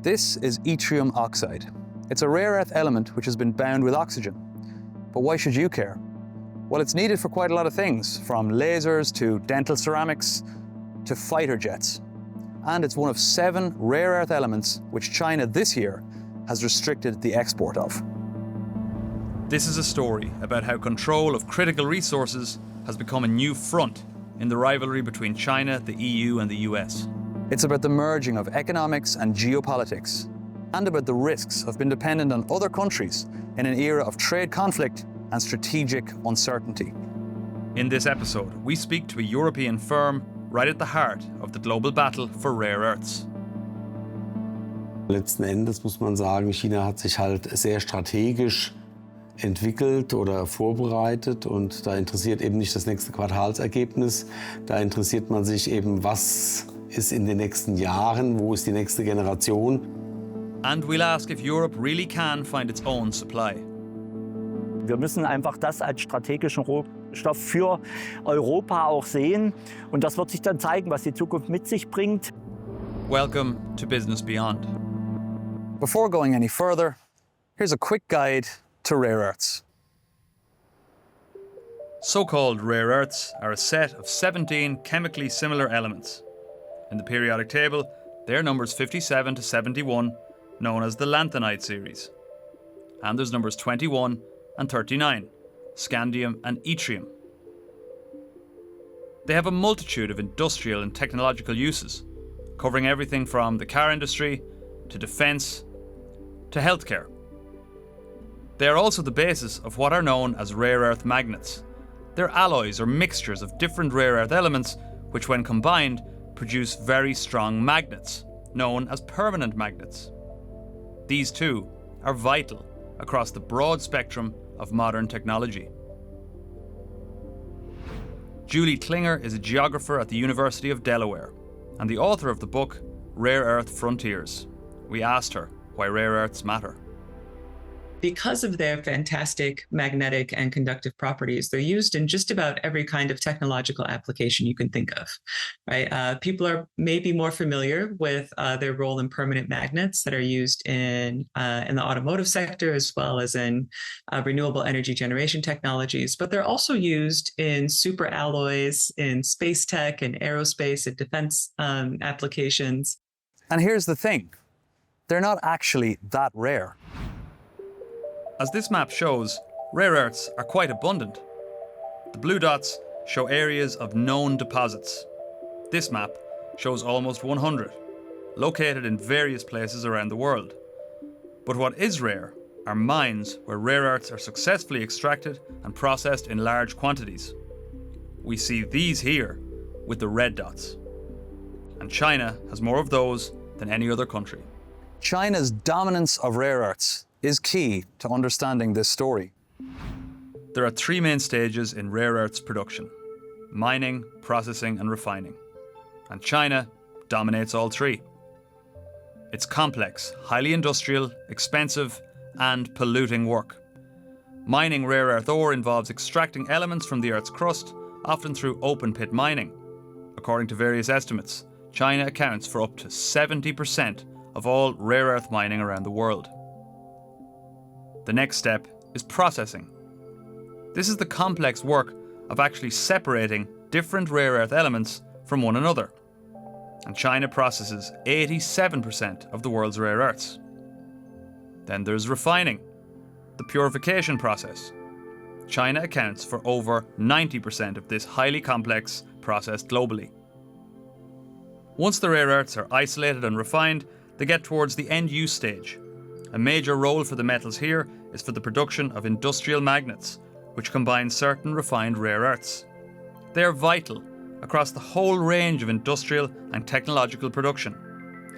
This is yttrium oxide. It's a rare earth element which has been bound with oxygen. But why should you care? Well, it's needed for quite a lot of things, from lasers to dental ceramics to fighter jets. And it's one of 7 rare earth elements which China this year has restricted the export of. This is a story about how control of critical resources has become a new front in the rivalry between China, the EU and the US. It's about the merging of economics and geopolitics, and about the risks of being dependent on other countries in an era of trade conflict and strategic uncertainty. In this episode, we speak to a European firm right at the heart of the global battle for rare earths. Letzten Endes muss man sagen, China hat sich halt sehr strategisch entwickelt oder vorbereitet und da interessiert eben nicht das nächste Quartalsergebnis, da interessiert man sich eben, was ist in den nächsten Jahren, wo ist die nächste Generation. And we'll ask if Europe really can find its own supply. Wir müssen einfach das als strategischen Rohstoff für Europa auch sehen. Und das wird sich dann zeigen, was die Zukunft mit sich bringt. Welcome to Business Beyond. Before going any further, here's a quick guide to rare earths. So-called rare earths are a set of 17 chemically similar elements. In the periodic table, they're numbers 57 to 71, known as the lanthanide series. And there's numbers 21 and 39, scandium and yttrium. They have a multitude of industrial and technological uses, covering everything from the car industry to defence to healthcare. They are also the basis of what are known as rare earth magnets. They're alloys or mixtures of different rare earth elements which, when combined, produce very strong magnets, known as permanent magnets. These too are vital across the broad spectrum of modern technology. Julie Klinger is a geographer at the University of Delaware and the author of the book Rare Earth Frontiers. We asked her why rare earths matter. Because of their fantastic magnetic and conductive properties, they're used in just about every kind of technological application you can think of, right? People are maybe more familiar with their role in permanent magnets that are used in the automotive sector, as well as in renewable energy generation technologies, but they're also used in super alloys, in space tech and aerospace and defense applications. And here's the thing, they're not actually that rare. As this map shows, rare earths are quite abundant. The blue dots show areas of known deposits. This map shows almost 100, located in various places around the world. But what is rare are mines where rare earths are successfully extracted and processed in large quantities. We see these here with the red dots. And China has more of those than any other country. China's dominance of rare earths is key to understanding this story. There are 3 main stages in rare earths production: mining, processing and refining. And China dominates all 3. It's complex, highly industrial, expensive and polluting work. Mining rare earth ore involves extracting elements from the Earth's crust, often through open pit mining. According to various estimates, China accounts for up to 70% of all rare earth mining around the world. The next step is processing. This is the complex work of actually separating different rare earth elements from one another. And China processes 87% of the world's rare earths. Then there's refining, the purification process. China accounts for over 90% of this highly complex process globally. Once the rare earths are isolated and refined, they get towards the end-use stage. A major role for the metals here is for the production of industrial magnets, which combine certain refined rare earths. They are vital across the whole range of industrial and technological production.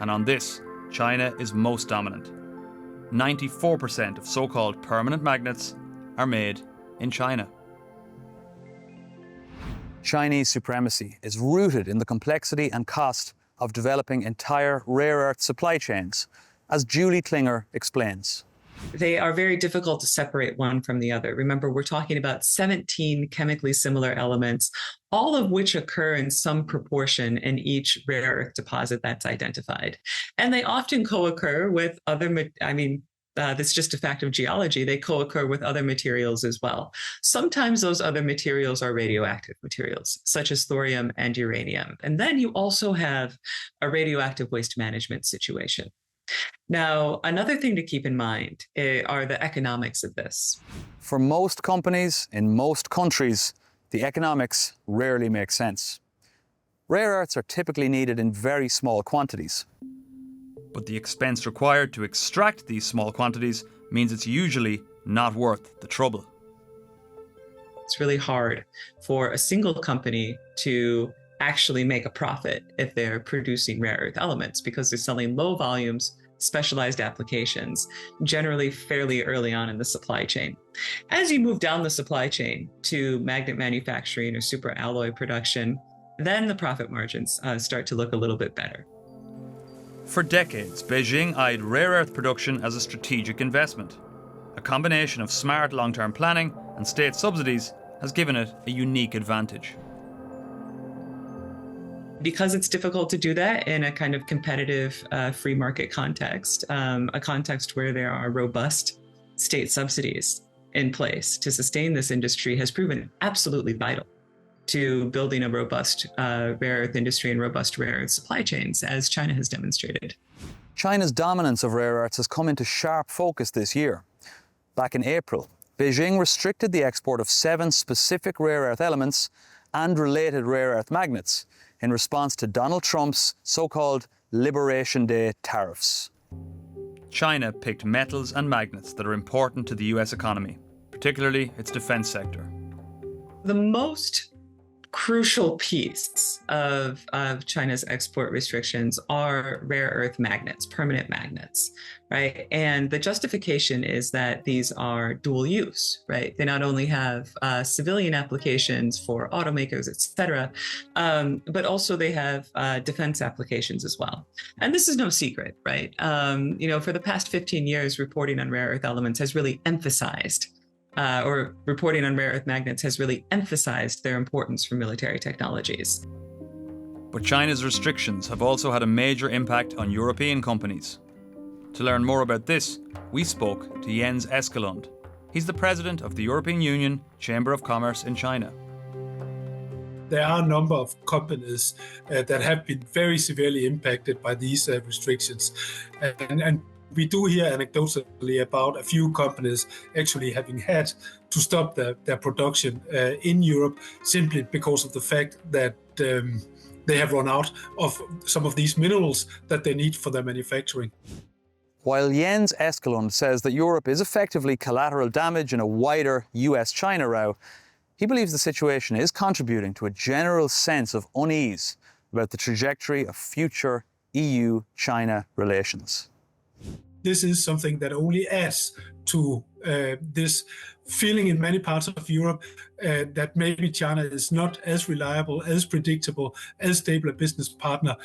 And on this, China is most dominant. 94% of so-called permanent magnets are made in China. Chinese supremacy is rooted in the complexity and cost of developing entire rare earth supply chains, as Julie Klinger explains. They are very difficult to separate one from the other. Remember, we're talking about 17 chemically similar elements, all of which occur in some proportion in each rare earth deposit that's identified. And they often co-occur with other, that's just a fact of geology. They co-occur with other materials as well. Sometimes those other materials are radioactive materials, such as thorium and uranium. And then you also have a radioactive waste management situation. Now, another thing to keep in mind are the economics of this. For most companies in most countries, the economics rarely make sense. Rare earths are typically needed in very small quantities. But the expense required to extract these small quantities means it's usually not worth the trouble. It's really hard for a single company to actually make a profit if they're producing rare earth elements because they're selling low volumes, specialized applications, generally fairly early on in the supply chain. As you move down the supply chain to magnet manufacturing or superalloy production, then the profit margins start to look a little bit better. For decades, Beijing eyed rare earth production as a strategic investment. A combination of smart long-term planning and state subsidies has given it a unique advantage. Because it's difficult to do that in a kind of competitive free market context, a context where there are robust state subsidies in place to sustain this industry has proven absolutely vital to building a robust rare earth industry and robust rare earth supply chains, as China has demonstrated. China's dominance of rare earths has come into sharp focus this year. Back in April, Beijing restricted the export of 7 specific rare earth elements and related rare earth magnets in response to Donald Trump's so-called Liberation Day tariffs. China picked metals and magnets that are important to the US economy, particularly its defense sector. The most crucial piece of China's export restrictions are rare earth magnets, permanent magnets, right? And the justification is that these are dual use, right? They not only have civilian applications for automakers, et cetera, but also they have defense applications as well. And this is no secret, right? For the past 15 years, reporting on rare earth elements has really emphasized or reporting on rare earth magnets has really emphasized their importance for military technologies. But China's restrictions have also had a major impact on European companies. To learn more about this, we spoke to Jens Eskelund. He's the president of the European Union Chamber of Commerce in China. There are a number of companies that have been very severely impacted by these restrictions. And we do hear anecdotally about a few companies actually having had to stop their production in Europe simply because of the fact that they have run out of some of these minerals that they need for their manufacturing. While Jens Eskelund says that Europe is effectively collateral damage in a wider US-China row, he believes the situation is contributing to a general sense of unease about the trajectory of future EU-China relations. This is something that only adds to this feeling in many parts of Europe that maybe China is not as reliable, as predictable, as stable a business partner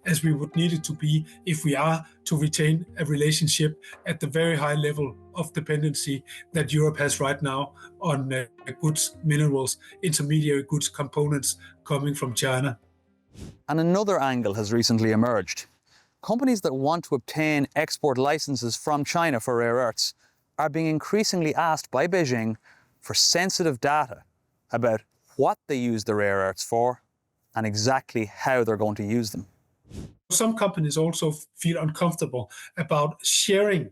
as we would need it to be if we are to retain a relationship at the very high level of dependency that Europe has right now on goods, minerals, intermediary goods, components coming from China. And another angle has recently emerged. Companies that want to obtain export licenses from China for rare earths are being increasingly asked by Beijing for sensitive data about what they use the rare earths for and exactly how they're going to use them. Some companies also feel uncomfortable about sharing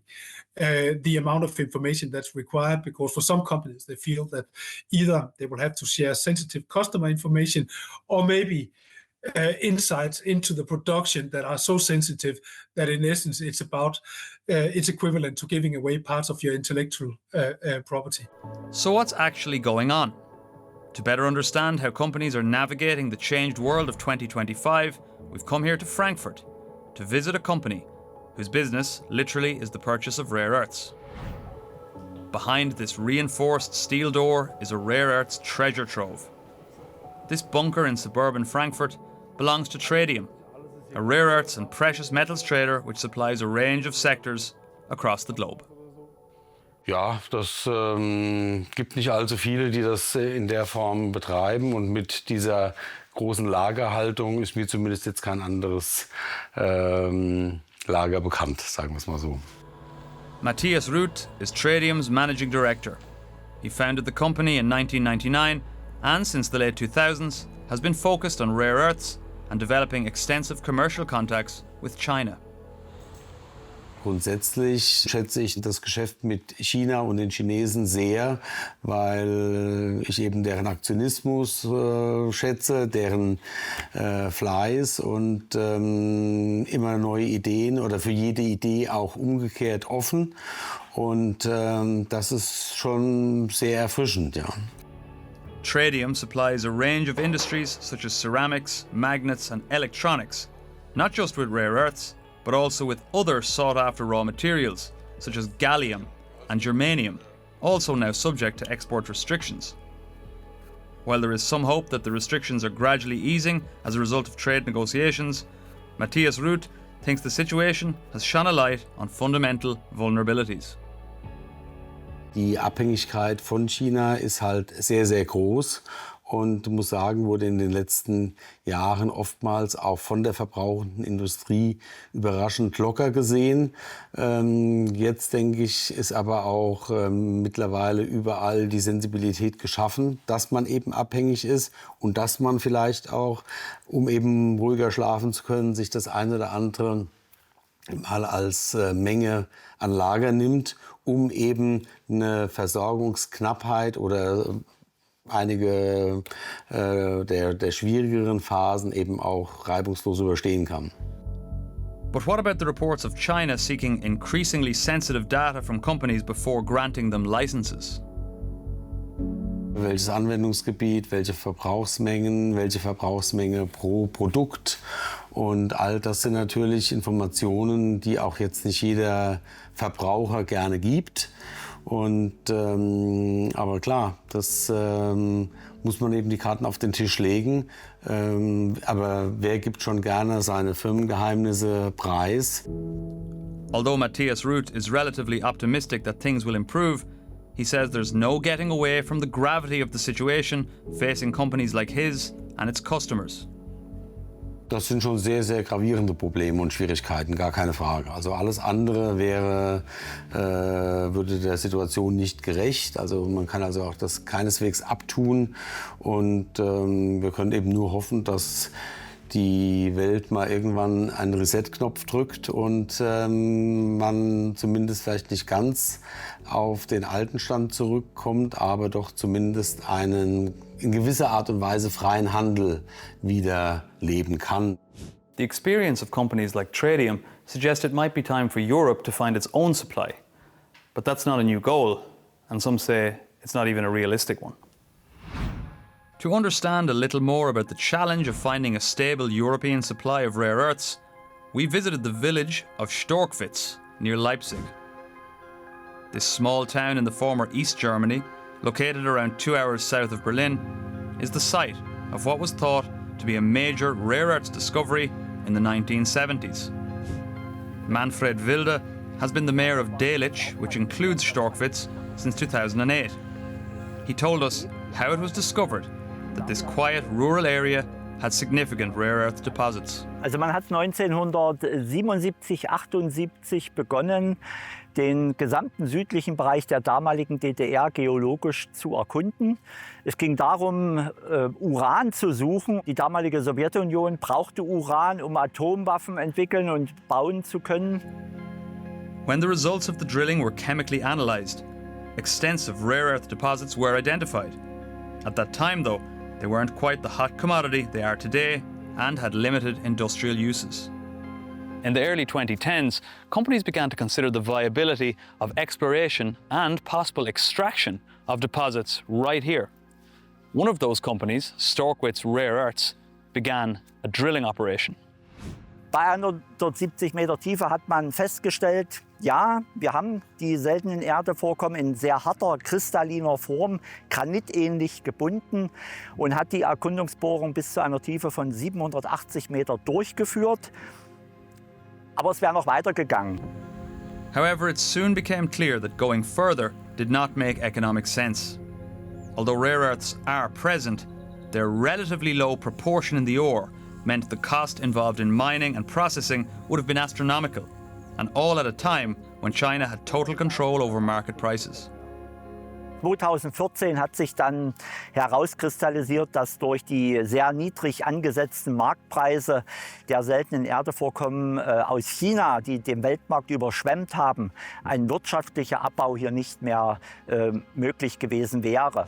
the amount of information that's required, because for some companies they feel that either they will have to share sensitive customer information or maybe insights into the production that are so sensitive that in essence it's equivalent to giving away parts of your intellectual property. So what's actually going on? To better understand how companies are navigating the changed world of 2025, we've come here to Frankfurt to visit a company whose business literally is the purchase of rare earths. Behind this reinforced steel door is a rare earths treasure trove. This bunker in suburban Frankfurt belongs to Tradium, a rare earths and precious metals trader which supplies a range of sectors across the globe. Ja, das gibt nicht allzu viele, die das in der Form betreiben. Und mit dieser großen Lagerhaltung ist mir zumindest jetzt kein anderes Lager bekannt, sagen wir es mal so. Matthias Rüth is Tradium's managing director. He founded the company in 1999 and since the late 2000s has been focused on rare earths and developing extensive commercial contacts with China. Grundsätzlich schätze ich das Geschäft mit China und den Chinesen sehr, weil ich eben deren Aktionismus schätze, deren Fleiß und immer neue Ideen oder für jede Idee auch umgekehrt offen. Und das ist schon sehr erfrischend, ja. Tradium supplies a range of industries such as ceramics, magnets and electronics, not just with rare earths, but also with other sought-after raw materials, such as gallium and germanium, also now subject to export restrictions. While there is some hope that the restrictions are gradually easing as a result of trade negotiations, Matthias Rüth thinks the situation has shone a light on fundamental vulnerabilities. Die Abhängigkeit von China ist halt sehr, sehr groß. Und muss sagen, wurde in den letzten Jahren oftmals auch von der verbrauchenden Industrie überraschend locker gesehen. Jetzt, denke ich, ist aber auch mittlerweile überall die Sensibilität geschaffen, dass man eben abhängig ist und dass man vielleicht auch, um eben ruhiger schlafen zu können, sich das eine oder andere mal als Menge an Lager nimmt, um eben eine Versorgungsknappheit oder einige der schwierigeren Phasen eben auch reibungslos überstehen kann. But what about the reports of China seeking increasingly sensitive data from companies before granting them licenses? Welches Anwendungsgebiet, welche Verbrauchsmengen, welche Verbrauchsmenge pro Produkt. Und all das sind natürlich Informationen, die auch jetzt nicht jeder Verbraucher gerne gibt. Und, aber klar, das muss man eben die Karten auf den Tisch legen. Aber wer gibt schon gerne seine Firmengeheimnisse preis? Although Matthias Rüth is relatively optimistic that things will improve, he says there's no getting away from the gravity of the situation facing companies like his and its customers. Das sind schon sehr, sehr gravierende Probleme und Schwierigkeiten, gar keine Frage. Also alles andere würde der Situation nicht gerecht. Also man kann also auch das keineswegs abtun. Und wir können eben nur hoffen, dass die Welt mal irgendwann einen Reset-Knopf drückt und man zumindest vielleicht nicht ganz auf den alten Stand zurückkommt, aber doch zumindest einen in gewisser Art und Weise freien Handel wieder leben kann. The experience of companies like Tradium suggests it might be time for Europe to find its own supply. But that's not a new goal, and some say it's not even a realistic one. To understand a little more about the challenge of finding a stable European supply of rare earths, we visited the village of Shvitz near Leipzig. This small town in the former East Germany, located around 2 hours south of Berlin, is the site of what was thought to be a major rare earths discovery in the 1970s. Manfred Wilde has been the mayor of Delitzsch, which includes Shvitz, since 2008. He told us how it was discovered that this quiet rural area had significant rare earth deposits. Also man hat 1977, 78 begonnen, den gesamten südlichen Bereich der damaligen DDR geologisch zu erkunden. Es ging darum, Uran zu suchen. Die damalige Sowjetunion brauchte Uran, um Atomwaffen entwickeln und bauen zu können. When the results of the drilling were chemically analysed, extensive rare earth deposits were identified. At that time, though, they weren't quite the hot commodity they are today and had limited industrial uses. In the early 2010s, companies began to consider the viability of exploration and possible extraction of deposits right here. One of those companies, Shvitz Rare Earths, began a drilling operation. Bei 170 Meter Tiefe hat man festgestellt, ja, wir haben die seltenen Erdevorkommen in sehr harter, kristalliner Form, granitähnlich gebunden und hat die Erkundungsbohrung bis zu einer Tiefe von 780 Meter durchgeführt. Aber es wäre noch weitergegangen. However, it soon became clear that going further did not make economic sense. Although rare earths are present, their relatively low proportion in the ore meant the cost involved in mining and processing would have been astronomical, and all at a time when China had total control over market prices. 2014 hat sich dann herauskristallisiert, dass durch die sehr niedrig angesetzten Marktpreise der seltenen Erdevorkommen aus China, die den Weltmarkt überschwemmt haben, ein wirtschaftlicher Abbau hier nicht mehr möglich gewesen wäre.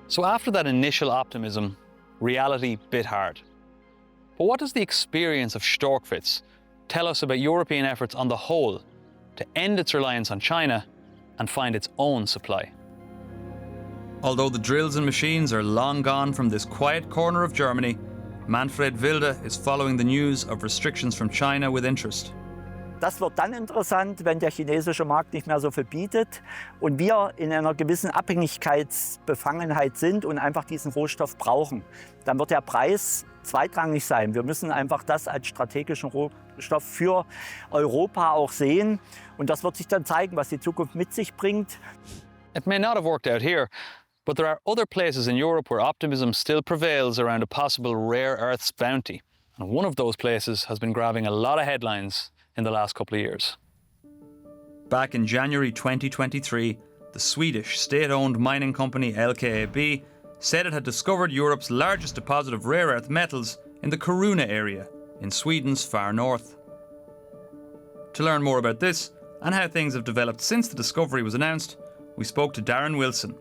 So after that initial optimism, reality bit hard. But what does the experience of Shvitz tell us about European efforts on the whole to end its reliance on China and find its own supply? Although the drills and machines are long gone from this quiet corner of Germany, Manfred Wilde is following the news of restrictions from China with interest. Das wird dann interessant, wenn der chinesische Markt nicht mehr so viel bietet und wir in einer gewissen Abhängigkeitsbefangenheit sind und einfach diesen Rohstoff brauchen. Dann wird der Preis zweitrangig sein. Wir müssen einfach das als strategischen Rohstoff für Europa auch sehen. Und das wird sich dann zeigen, was die Zukunft mit sich bringt. It may not have worked out here, but there are other places in Europe where optimism still prevails around a possible rare earths bounty. And one of those places has been grabbing a lot of headlines in the last couple of years. Back in January 2023, the Swedish state-owned mining company LKAB said it had discovered Europe's largest deposit of rare earth metals in the Kiruna area in Sweden's far north. To learn more about this and how things have developed since the discovery was announced, we spoke to Darren Wilson.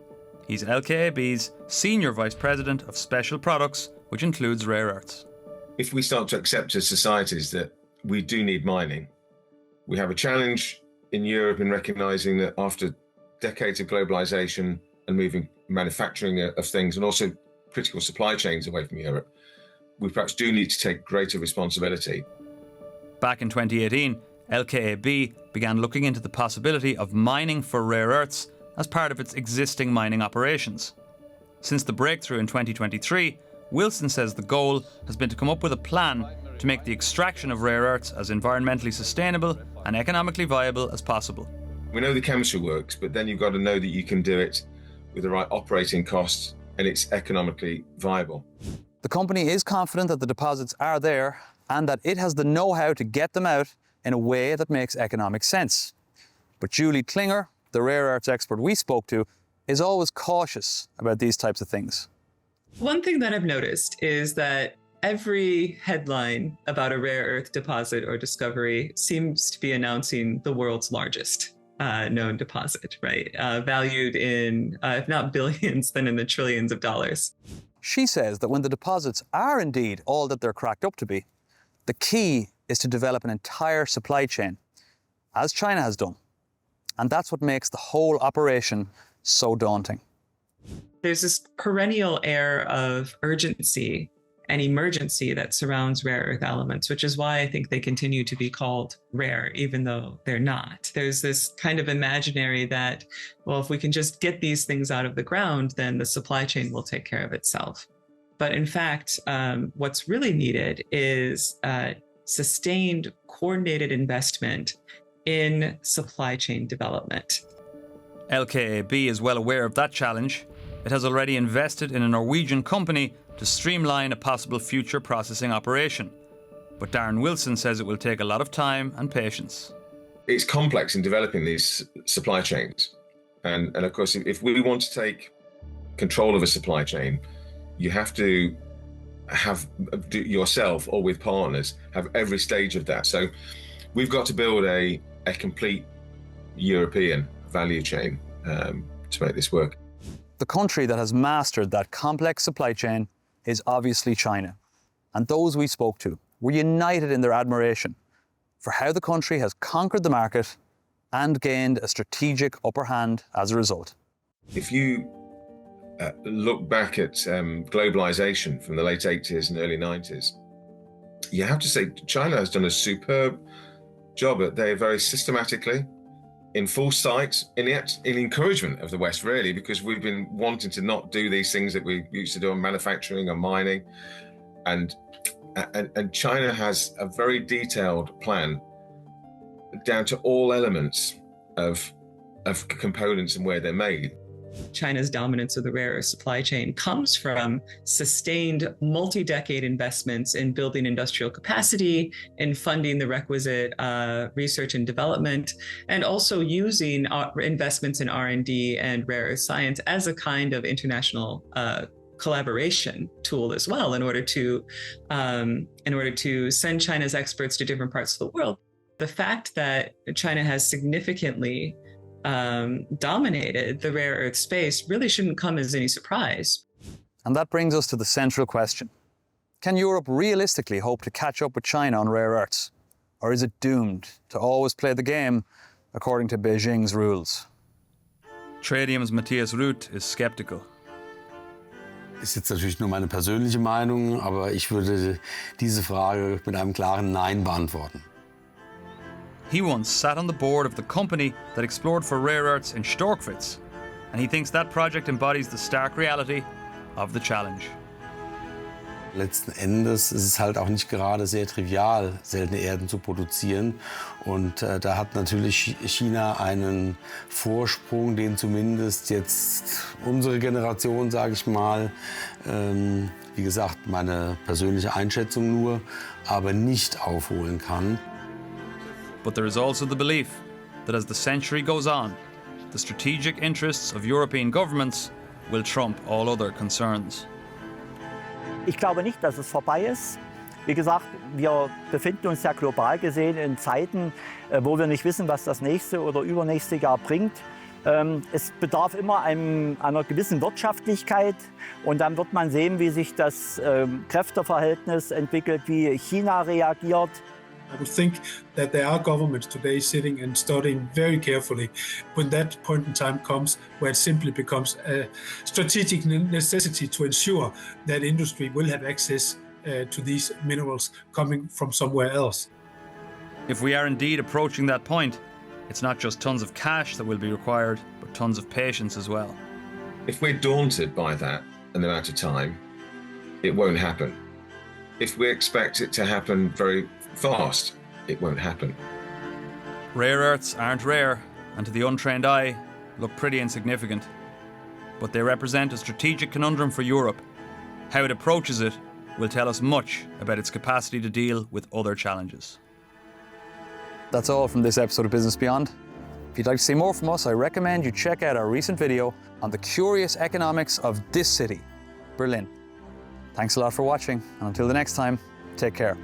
He's LKAB's Senior Vice President of Special Products, which includes rare earths. If we start to accept as societies that we do need mining, we have a challenge in Europe in recognising that after decades of globalisation and moving manufacturing of things and also critical supply chains away from Europe, we perhaps do need to take greater responsibility. Back in 2018, LKAB began looking into the possibility of mining for rare earths as part of its existing mining operations. Since the breakthrough in 2023, Wilson says the goal has been to come up with a plan to make the extraction of rare earths as environmentally sustainable and economically viable as possible. We know the chemistry works, but then you've got to know that you can do it with the right operating costs and it's economically viable. The company is confident that the deposits are there and that it has the know-how to get them out in a way that makes economic sense. But Klinger, the rare earths expert we spoke to, is always cautious about these types of things. One thing that I've noticed is that every headline about a rare earth deposit or discovery seems to be announcing the world's largest known deposit, right? Valued in, if not billions, then in the trillions of dollars. She says that when the deposits are indeed all that they're cracked up to be, the key is to develop an entire supply chain, as China has done. And that's what makes the whole operation so daunting. There's this perennial air of urgency and emergency that surrounds rare earth elements, which is why I think they continue to be called rare, even though they're not. There's this kind of imaginary that, well, if we can just get these things out of the ground, then the supply chain will take care of itself. But in fact, what's really needed is sustained, coordinated investment in supply chain development. LKAB is well aware of that challenge. It has already invested in a Norwegian company to streamline a possible future processing operation. But Darren Wilson says it will take a lot of time and patience. It's complex in developing these supply chains. And of course, if we want to take control of a supply chain, you have to have yourself or with partners have every stage of that. So we've got to build a complete European value chain to make this work. The country that has mastered that complex supply chain is obviously China. And those we spoke to were united in their admiration for how the country has conquered the market and gained a strategic upper hand as a result. If you look back at globalization from the late 80s and early 90s, you have to say China has done a superb job. They very systematically, in full sight, in encouragement of the West, really, because we've been wanting to not do these things that we used to do in manufacturing and mining. And China has a very detailed plan down to all elements of of components and where they're made. China's dominance of the rare earth supply chain comes from sustained multi-decade investments in building industrial capacity, in funding the requisite research and development, and also using investments in R&D and rare earth science as a kind of international collaboration tool as well, in order to send China's experts to different parts of the world. The fact that China has significantly dominated the rare earth space really shouldn't come as any surprise. And that brings us to the central question. Can Europe realistically hope to catch up with China on rare earths? Or is it doomed to always play the game according to Beijing's rules? Tradium's Matthias Rüth is skeptical. Ist jetzt natürlich nur meine persönliche Meinung, aber ich würde diese Frage mit einem klaren Nein beantworten. He once sat on the board of the company that explored for rare earths in Shvitz, and he thinks that project embodies the stark reality of the challenge. Letzten Endes ist es halt auch nicht gerade sehr trivial, seltene Erden zu produzieren. Und da hat natürlich China einen Vorsprung, den zumindest jetzt unsere Generation, sage ich mal, wie gesagt, meine persönliche Einschätzung nur, aber nicht aufholen kann. But there is also the belief that as the century goes on, the strategic interests of European governments will trump all other concerns. Ich glaube nicht, dass es vorbei ist. Wie gesagt, wir befinden uns ja global gesehen in Zeiten, wo wir nicht wissen, was das nächste oder übernächste Jahr bringt. Es bedarf immer einer gewissen Wirtschaftlichkeit und dann wird man sehen, wie sich das Kräfteverhältnis entwickelt, wie China reagiert. I would think that there are governments today sitting and studying very carefully when that point in time comes where it simply becomes a strategic necessity to ensure that industry will have access to these minerals coming from somewhere else. If we are indeed approaching that point, it's not just tons of cash that will be required, but tons of patience as well. If we're daunted by that and the amount of time, it won't happen. If we expect it to happen very fast, it won't happen. Rare earths aren't rare, and to the untrained eye, look pretty insignificant. But they represent a strategic conundrum for Europe. How it approaches it will tell us much about its capacity to deal with other challenges. That's all from this episode of Business Beyond. If you'd like to see more from us, I recommend you check out our recent video on the curious economics of this city, Berlin. Thanks a lot for watching, and until the next time, take care.